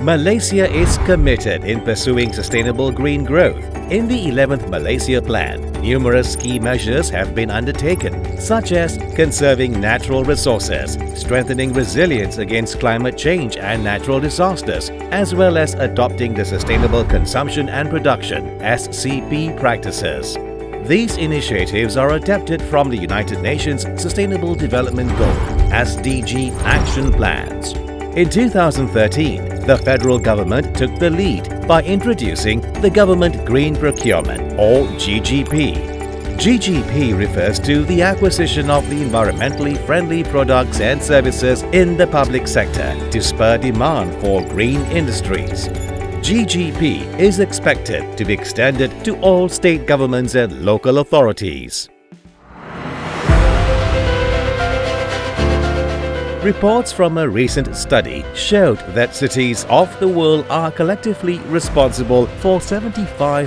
Malaysia is committed in pursuing sustainable green growth. In the 11th Malaysia Plan, numerous key measures have been undertaken, such as conserving natural resources, strengthening resilience against climate change and natural disasters, as well as adopting the Sustainable Consumption and Production (SCP) practices. These initiatives are adapted from the United Nations Sustainable Development Goal (SDG) action plans. In 2013, the federal government took the lead by introducing the Government Green Procurement or GGP. GGP refers to the acquisition of the environmentally friendly products and services in the public sector to spur demand for green industries. GGP is expected to be extended to all state governments and local authorities. Reports from a recent study showed that cities of the world are collectively responsible for 75%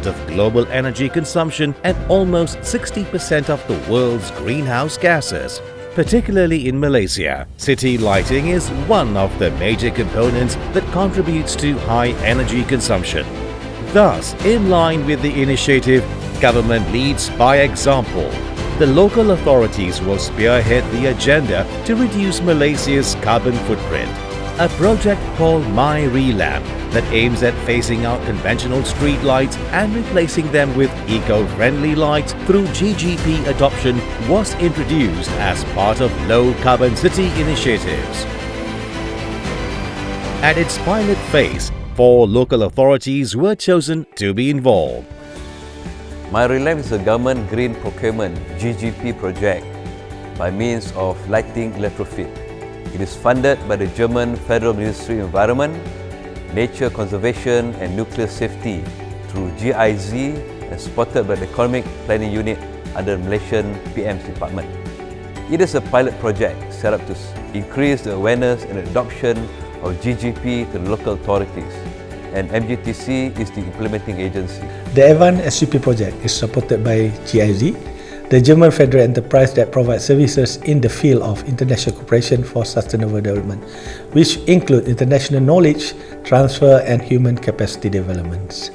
of global energy consumption and almost 60% of the world's greenhouse gases. Particularly in Malaysia, city lighting is one of the major components that contributes to high energy consumption. Thus, in line with the initiative, government leads by example. The local authorities will spearhead the agenda to reduce Malaysia's carbon footprint. A project called MyRelamp that aims at phasing out conventional street lights and replacing them with eco-friendly lights through GGP adoption was introduced as part of low-carbon city initiatives. At its pilot phase, 4 local authorities were chosen to be involved. MyRelamp is a government green procurement (GGP) project by means of lighting retrofit. It is funded by the German Federal Ministry of Environment, Nature Conservation and Nuclear Safety through GIZ and supported by the Economic Planning Unit under the Malaysian PM's department. It is a pilot project set up to increase the awareness and adoption of GGP to the local authorities, and MGTC is the implementing agency. The Advanced SCP project is supported by GIZ, the German federal enterprise that provides services in the field of international cooperation for sustainable development, which include international knowledge transfer and human capacity developments.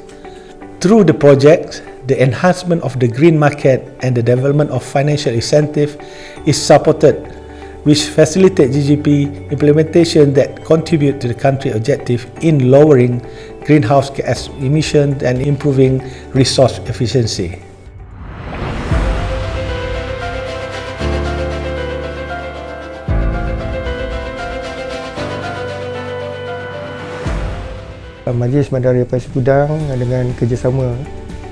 Through the project, the enhancement of the green market and the development of financial incentive is supported, which facilitate GGP implementation that contribute to the country objective in lowering greenhouse gas emissions and improving resource efficiency. Majlis Bandar Raya Pasir Gudang dengan kerjasama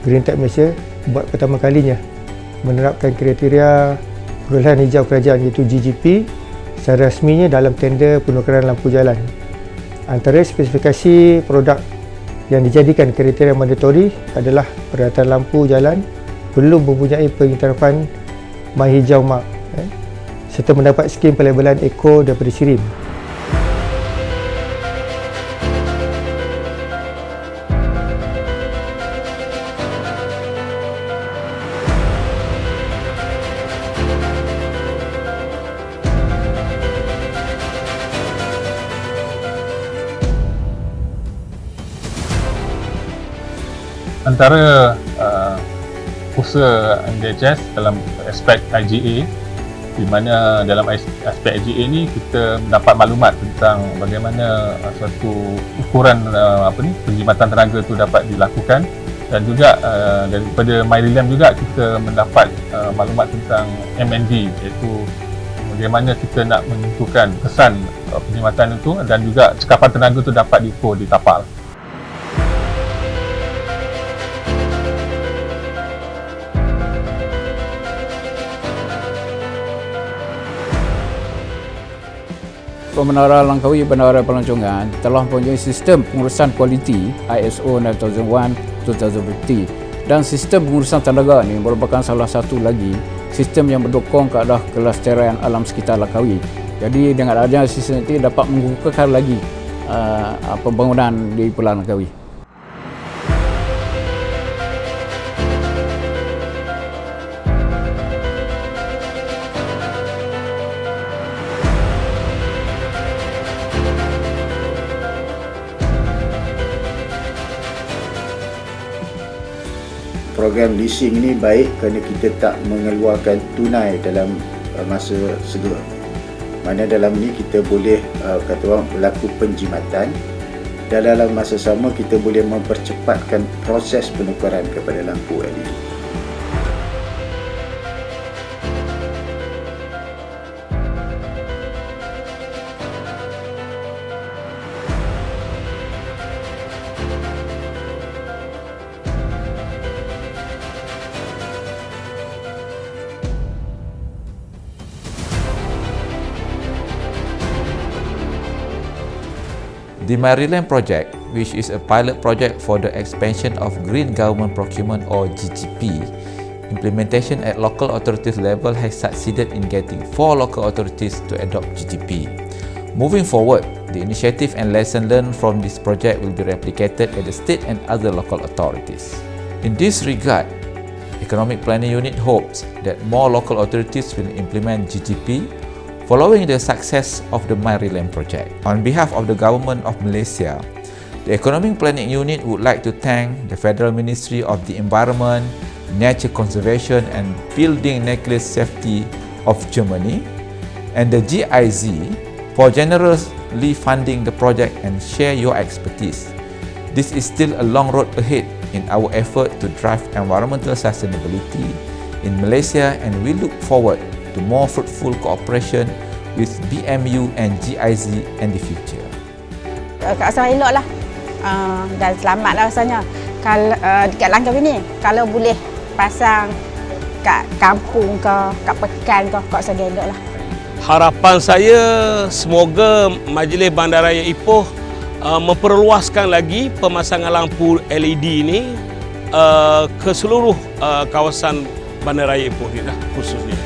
Green Tech Malaysia buat pertama kalinya menerapkan kriteria perolehan hijau kerajaan iaitu GGP secara rasminya dalam tender penukaran lampu jalan. Antara spesifikasi produk yang dijadikan kriteria mandatori adalah peralatan lampu jalan perlu mempunyai pengiktirafan My Hijau Mark serta mendapat skim pelabelan Eco daripada SIRIM. Antara usaha MDHS dalam aspek IGA, di mana dalam aspek IGA ni kita mendapat maklumat tentang bagaimana suatu ukuran penjimatan tenaga itu dapat dilakukan, dan juga daripada MyRelamp juga kita mendapat maklumat tentang MND, iaitu bagaimana kita nak menentukan kesan penjimatan itu dan juga cekapan tenaga itu dapat diukur di tapal. Menara Langkawi Bandara Pelancongan telah mempunyai sistem pengurusan kualiti ISO 9001-2050, dan sistem pengurusan tenaga ini merupakan salah satu lagi sistem yang mendukung ke arah kelestarian alam sekitar Langkawi. Jadi dengan adanya sistem ini dapat mengukuhkan lagi pembangunan di Pulau Langkawi. program leasing ini baik kerana kita tak mengeluarkan tunai dalam masa segera. Mana dalam ni kita boleh kata orang berlaku penjimatan dan dalam masa sama kita boleh mempercepatkan proses penukaran kepada lampu LED. The MyRelamp project, which is a pilot project for the expansion of Green Government Procurement or GGP, implementation at local authorities level has succeeded in getting 4 local authorities to adopt GGP. Moving forward, the initiative and lesson learned from this project will be replicated at the state and other local authorities. In this regard, Economic Planning Unit hopes that more local authorities will implement GGP following the success of the MyRelamp project. On behalf of the Government of Malaysia, the Economic Planning Unit would like to thank the Federal Ministry of the Environment, Nature Conservation and Building Nuclear Safety of Germany and the GIZ for generously funding the project and share your expertise. This is still a long road ahead in our effort to drive environmental sustainability in Malaysia, and we look forward to more fruitful cooperation with BMU and GIZ in the future. Rasa elok lah dan selamat lah rasanya. Kalau dekat Langkawi ni, kalau boleh pasang kat kampung ke, kat pekan ke, rasa elok lah. Harapan saya semoga Majlis Bandaraya Ipoh memperluaskan lagi pemasangan lampu LED ini ke seluruh kawasan Bandaraya Ipoh ni khususnya.